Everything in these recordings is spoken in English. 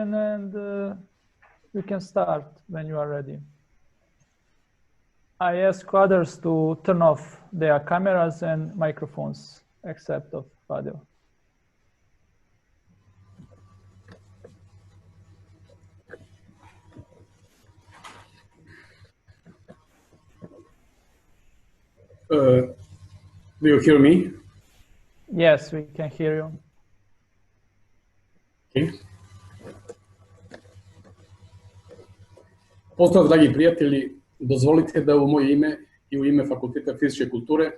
session, and you can start when you are ready. I ask others to turn off their cameras and microphones, except of Fadil. Do you hear me? Yes, we can hear you. Okay. Pozdrav, dragi prijatelji. Dozvolite da u moje ime i u ime Fakulteta fizičke kulture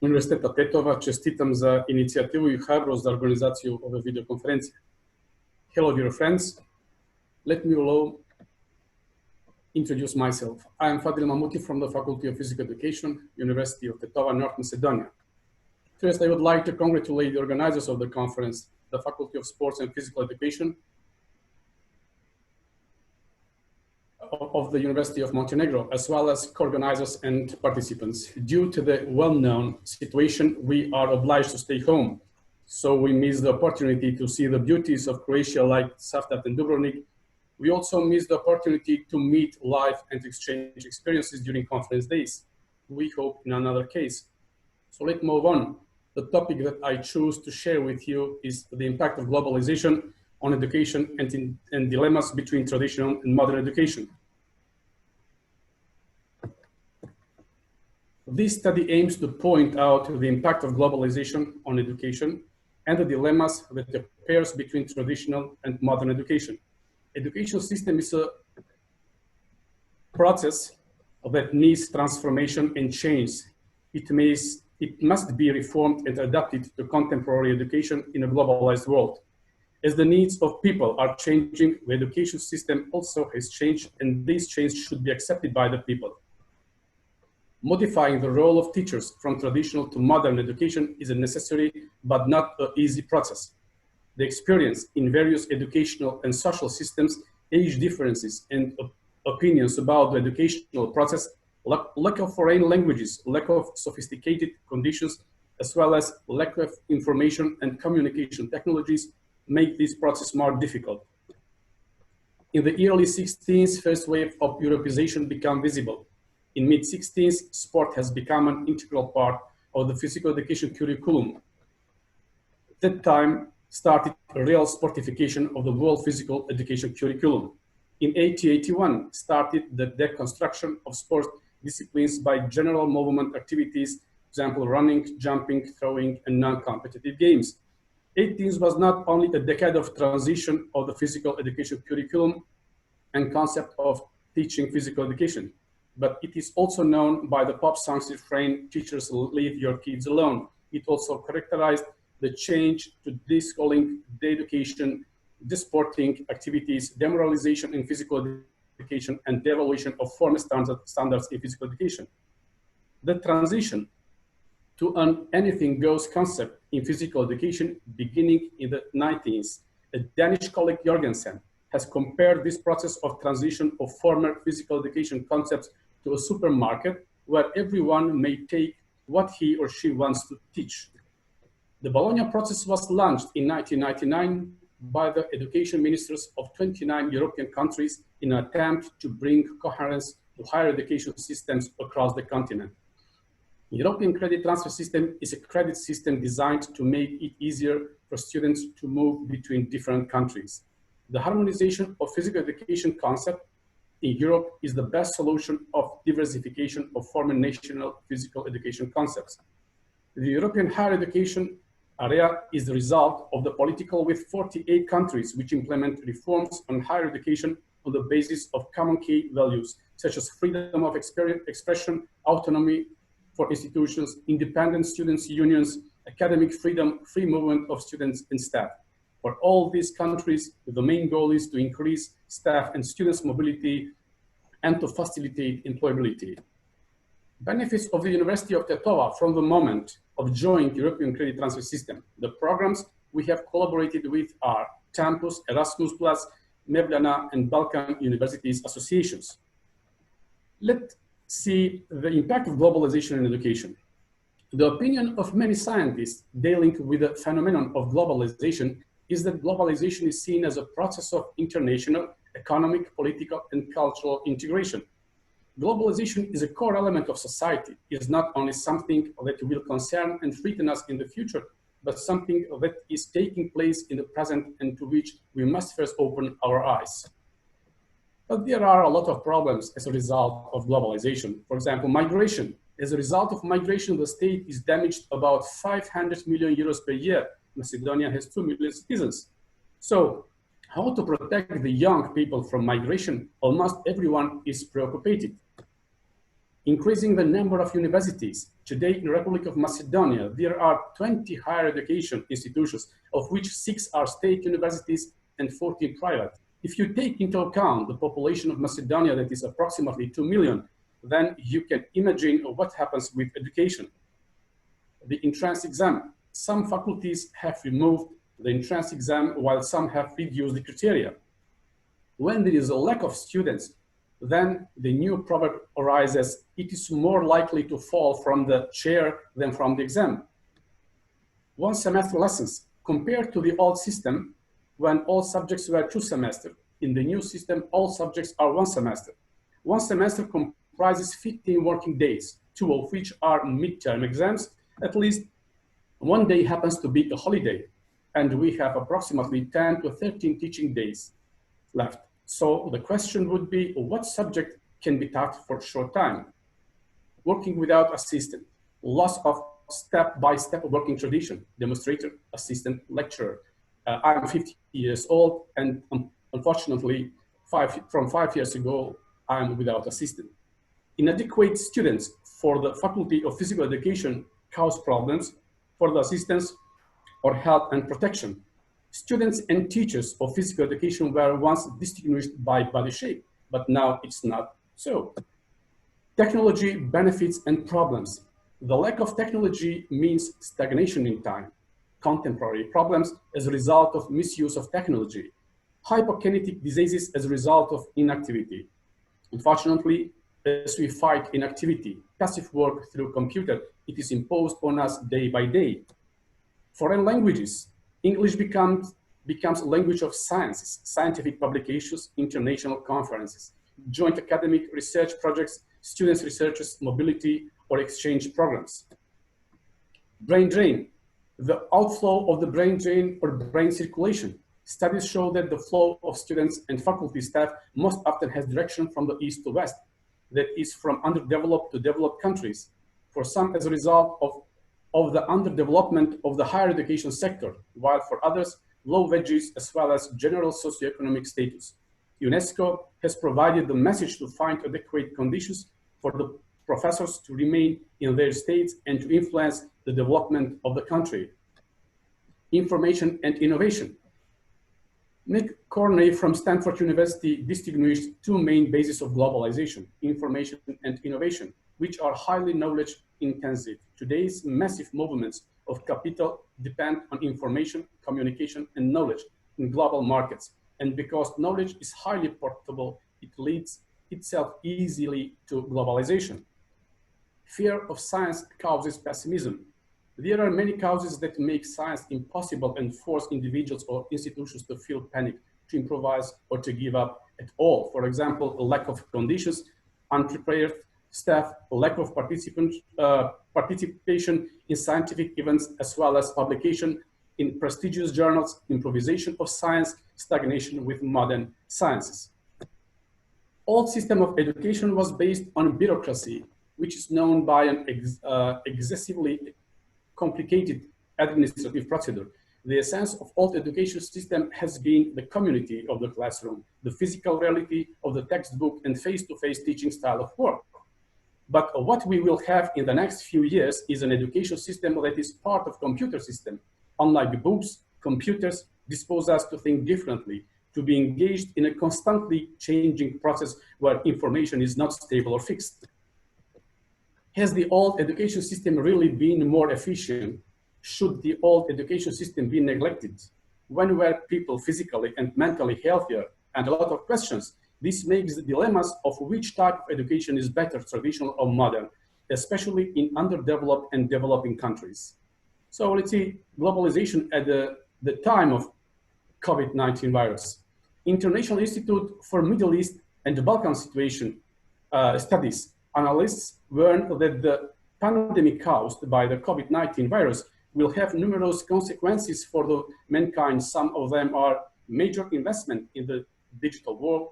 Univerziteta Tetova čestitam za inicijativu i hrabrost za organizaciju ove videokonferencije. Hello, dear friends. Let me introduce myself. I am Fadil Mamuti from the Faculty of Physical Education, University of Tetova, North Macedonia. First, I would like to congratulate the organizers of the conference, the Faculty of Sports and Physical Education of the University of Montenegro, as well as co-organizers and participants. Due to the well-known situation, we are obliged to stay home. So we miss the opportunity to see the beauties of Croatia like Savtat and Dubrovnik. We also miss the opportunity to meet live and exchange experiences during conference days. We hope in another case. So let's move on. The topic that I choose to share with you is the impact of globalization on education and dilemmas between traditional and modern education. This study aims to point out the impact of globalization on education and the dilemmas that appears between traditional and modern education. Education system is a process that needs transformation and change. It must be reformed and adapted to contemporary education in a globalized world. As the needs of people are changing, the education system also has changed, and this change should be accepted by the people. Modifying the role of teachers from traditional to modern education is a necessary but not an easy process. The experience in various educational and social systems, age differences, and opinions about the educational process, lack of foreign languages, lack of sophisticated conditions, as well as lack of information and communication technologies make this process more difficult. In the early 16th, first wave of Europeization became visible. In mid-16th, sport has become an integral part of the physical education curriculum. At that time started a real sportification of the world physical education curriculum. In 1881, started the deconstruction of sport disciplines by general movement activities, for example, running, jumping, throwing, and non-competitive games. 18th was not only a decade of transition of the physical education curriculum and concept of teaching physical education, but it is also known by the pop song's refrain, "Teachers, leave your kids alone." It also characterized the change to deschooling, de-education, desporting activities, demoralization in physical education, and devaluation of formal standards in physical education. The transition to an anything goes concept in physical education beginning in the 19th. A Danish colleague, Jorgensen, has compared this process of transition of former physical education concepts to a supermarket where everyone may take what he or she wants to teach. The Bologna process was launched in 1999 by the education ministers of 29 European countries in an attempt to bring coherence to higher education systems across the continent. The European credit transfer system is a credit system designed to make it easier for students to move between different countries. The harmonization of physical education concept in Europe is the best solution of diversification of former national physical education concepts. The European higher education area is the result of the political with 48 countries which implement reforms on higher education on the basis of common key values, such as freedom of expression, autonomy for institutions, independent students' unions, academic freedom, free movement of students and staff. For all these countries, the main goal is to increase staff and students' mobility and to facilitate employability. Benefits of the University of Tetova from the moment of joining the European Credit Transfer System. The programs we have collaborated with are Campus, Erasmus+, Mevlana, and Balkan Universities Associations. Let's see the impact of globalization in education. The opinion of many scientists dealing with the phenomenon of globalization is that globalization is seen as a process of international, economic, political, and cultural integration. Globalization is a core element of society. It is not only something that will concern and threaten us in the future, but something that is taking place in the present and to which we must first open our eyes. But there are a lot of problems as a result of globalization. For example, migration. As a result of migration, the state is damaged about 500 million euros per year. Macedonia has 2 million citizens. So how to protect the young people from migration? Almost everyone is preoccupied. Increasing the number of universities. Today in the Republic of Macedonia, there are 20 higher education institutions, of which 6 are state universities and 14 private. If you take into account the population of Macedonia, that is approximately 2 million, then you can imagine what happens with education. The entrance exam. Some faculties have removed the entrance exam, while some have reduced the criteria. When there is a lack of students, then the new proverb arises: it is more likely to fall from the chair than from the exam. 1 semester lessons. Compared to the old system, when all subjects were 2 semesters, in the new system, all subjects are 1 semester. 1 semester comprises 15 working days, 2 of which are midterm exams. At least 1 day happens to be a holiday, and we have approximately 10 to 13 teaching days left. So the question would be, what subject can be taught for a short time? Working without assistant, loss of step-by-step working tradition, demonstrator, assistant, lecturer. I'm 50 years old, and unfortunately, from 5 years ago, I'm without assistant. Inadequate students for the Faculty of Physical Education cause problems for the assistants or health and protection. Students and teachers of physical education were once distinguished by body shape, but now it's not so. Technology benefits and problems. The lack of technology means stagnation in time. Contemporary problems as a result of misuse of technology. Hypokinetic diseases as a result of inactivity. Unfortunately, as we fight inactivity, passive work through computer, it is imposed on us day by day. Foreign languages. English becomes a language of sciences, scientific publications, international conferences, joint academic research projects, students, researchers, mobility, or exchange programs. Brain drain. The outflow of the brain drain or brain circulation. Studies show that the flow of students and faculty staff most often has direction from the east to west, that is from underdeveloped to developed countries. For some, as a result of the underdevelopment of the higher education sector, while for others, low wages as well as general socioeconomic status. UNESCO has provided the message to find adequate conditions for the professors to remain in their states and to influence the development of the country. Information and innovation. Nick Corney from Stanford University distinguished 2 main bases of globalization, information and innovation, which are highly knowledge intensive. Today's massive movements of capital depend on information, communication, and knowledge in global markets. And because knowledge is highly portable, it leads itself easily to globalization. Fear of science causes pessimism. There are many causes that make science impossible and force individuals or institutions to feel panic, to improvise, or to give up at all. For example, a lack of conditions, unprepared staff, lack of participation in scientific events, as well as publication in prestigious journals, improvisation of science, stagnation with modern sciences. Old system of education was based on bureaucracy, which is known by an excessively complicated administrative procedure. The essence of old education system has been the community of the classroom, the physical reality of the textbook and face-to-face teaching style of work. But what we will have in the next few years is an education system that is part of computer system. Unlike books, computers dispose us to think differently, to be engaged in a constantly changing process where information is not stable or fixed. Has the old education system really been more efficient? Should the old education system be neglected? When were people physically and mentally healthier? And a lot of questions. This makes the dilemmas of which type of education is better, traditional or modern, especially in underdeveloped and developing countries. So let's see, globalization at the time of COVID-19 virus. International Institute for Middle East and the Balkan Situation Studies analysts warn that the pandemic caused by the COVID-19 virus will have numerous consequences for the mankind. Some of them are major investment in the digital world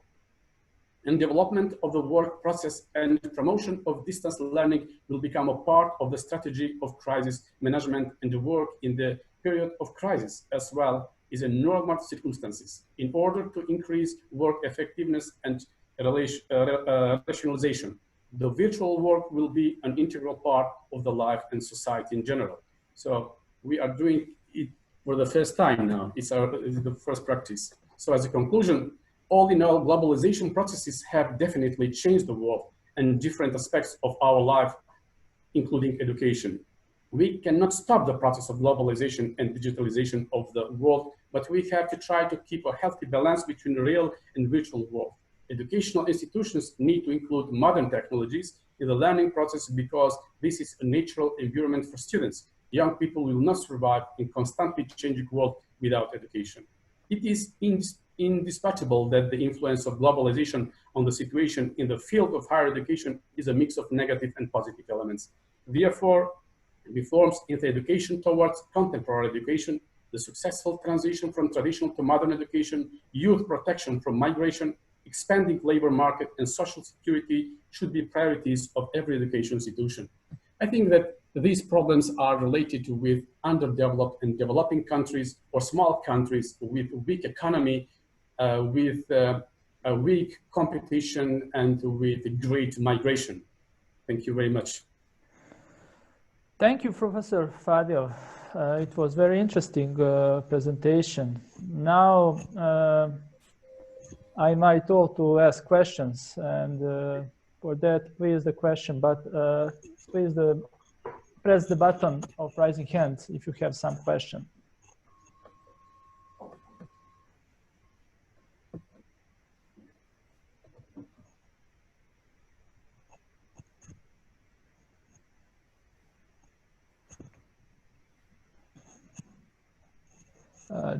and development of the work process and promotion of distance learning will become a part of the strategy of crisis management and the work in the period of crisis as well is in normal circumstances in order to increase work effectiveness and rationalization. The virtual work will be an integral part of the life and society in general. So we are doing it for the first time now. It's the first practice. So as a conclusion, all in all, globalization processes have definitely changed the world and different aspects of our life, including education. We cannot stop the process of globalization and digitalization of the world, but we have to try to keep a healthy balance between the real and virtual world. Educational institutions need to include modern technologies in the learning process because this is a natural environment for students. Young people will not survive in constantly changing world without education. It is indisputable that the influence of globalization on the situation in the field of higher education is a mix of negative and positive elements. Therefore, reforms in the education towards contemporary education, the successful transition from traditional to modern education, youth protection from migration, expanding labor market, and social security should be priorities of every education institution. I think that these problems are related with underdeveloped and developing countries or small countries with weak economy, with a weak competition, and with great migration. Thank you very much. Thank you, Professor Fadil. It was very interesting presentation. Now, I might also ask questions, and for that, please the question, but please press the button of raising hand if you have some question.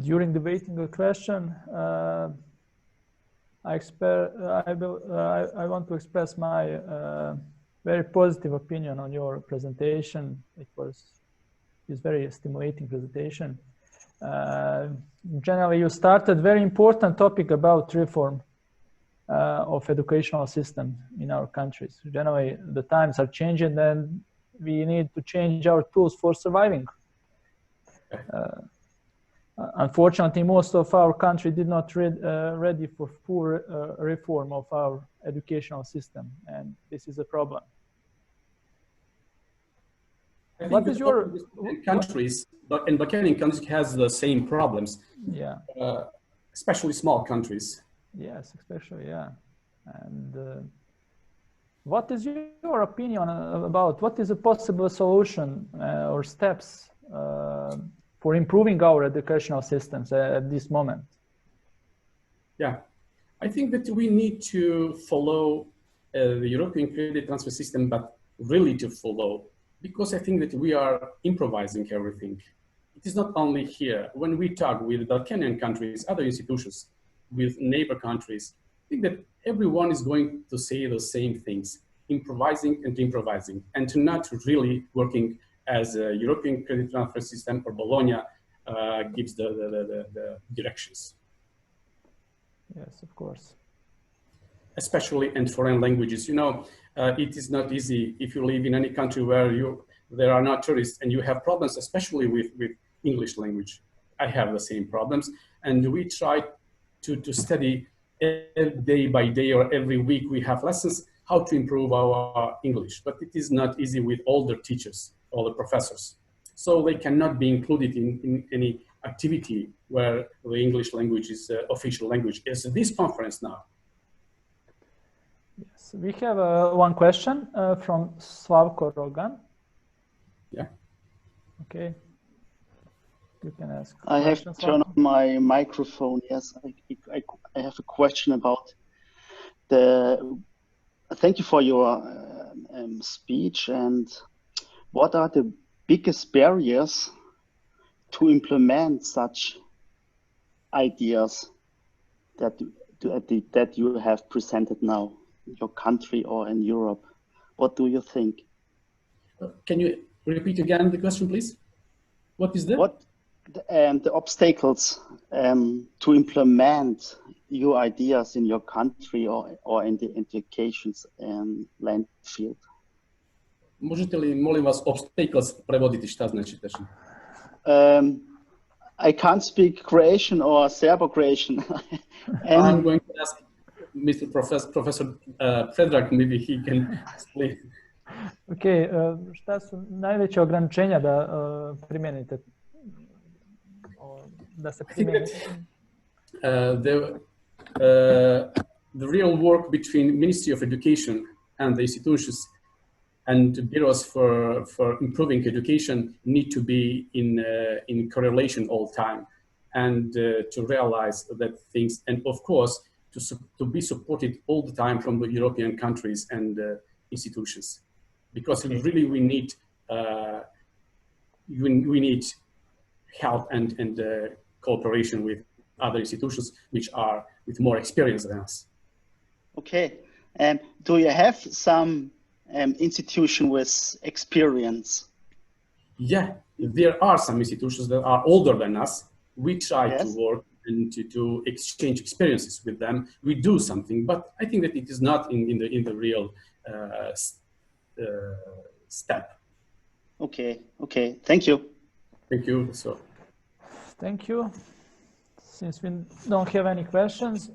During the waiting question, I want to express my very positive opinion on your presentation. It was very stimulating presentation. Generally, you started very important topic about reform of educational system in our countries. Generally, the times are changing, and we need to change our tools for surviving. Unfortunately, most of our country did not ready for full reform of our educational system, and this is a problem. What is your countries? But in Balkanian countries has the same problems. Yeah. Especially small countries. Yes, especially, yeah. And what is your opinion about what is a possible solution or steps for improving our educational systems at this moment? Yeah, I think that we need to follow the European credit transfer system, but really to follow, because I think that we are improvising everything. It is not only here. When we talk with Balkanian countries, other institutions, with neighbor countries, I think that everyone is going to say the same things, improvising and not really working as a European credit transfer system or Bologna gives the directions. Yes, of course. Especially in foreign languages. You know, it is not easy if you live in any country where there are not tourists and you have problems, especially with English language. I have the same problems, and we try to study day by day or every week. We have lessons how to improve our English, but it is not easy with all the teachers, all the professors. So they cannot be included in any activity where the English language is official language. Is this conference now? Yes, we have one question from Slavko Rogan. Yeah. Okay. You can ask. I have to turn on my microphone. Yes, I have a question about thank you for your speech. And what are the biggest barriers to implement such ideas that you have presented now in your country or in Europe? What do you think? Can you repeat again the question, please? What is that? What the obstacles to implement your ideas in your country or in the education land field? Možete li, molim vas, obstacles prevoditi, šta znači tečni? I can't speak Croatian or Serbo-Croatian. I'm going to ask Mr. Professor Predrag, maybe he can explain. Ok, šta su najveće ograničenja da primijenite? Da se primijeni? The real work between Ministry of Education and the institutions and bureaus for improving education need to be in correlation all the time, and to realize that things, and of course to be supported all the time from the European countries and institutions, because really we need help and cooperation with other institutions which are with more experience than us. Okay, do you have some institution with experience? Yeah, there are some institutions that are older than us. We try Yes. to work and to exchange experiences with them. We do something, but I think that it is not in the real step. Okay, thank you. Thank you. So. Thank you. Since we don't have any questions,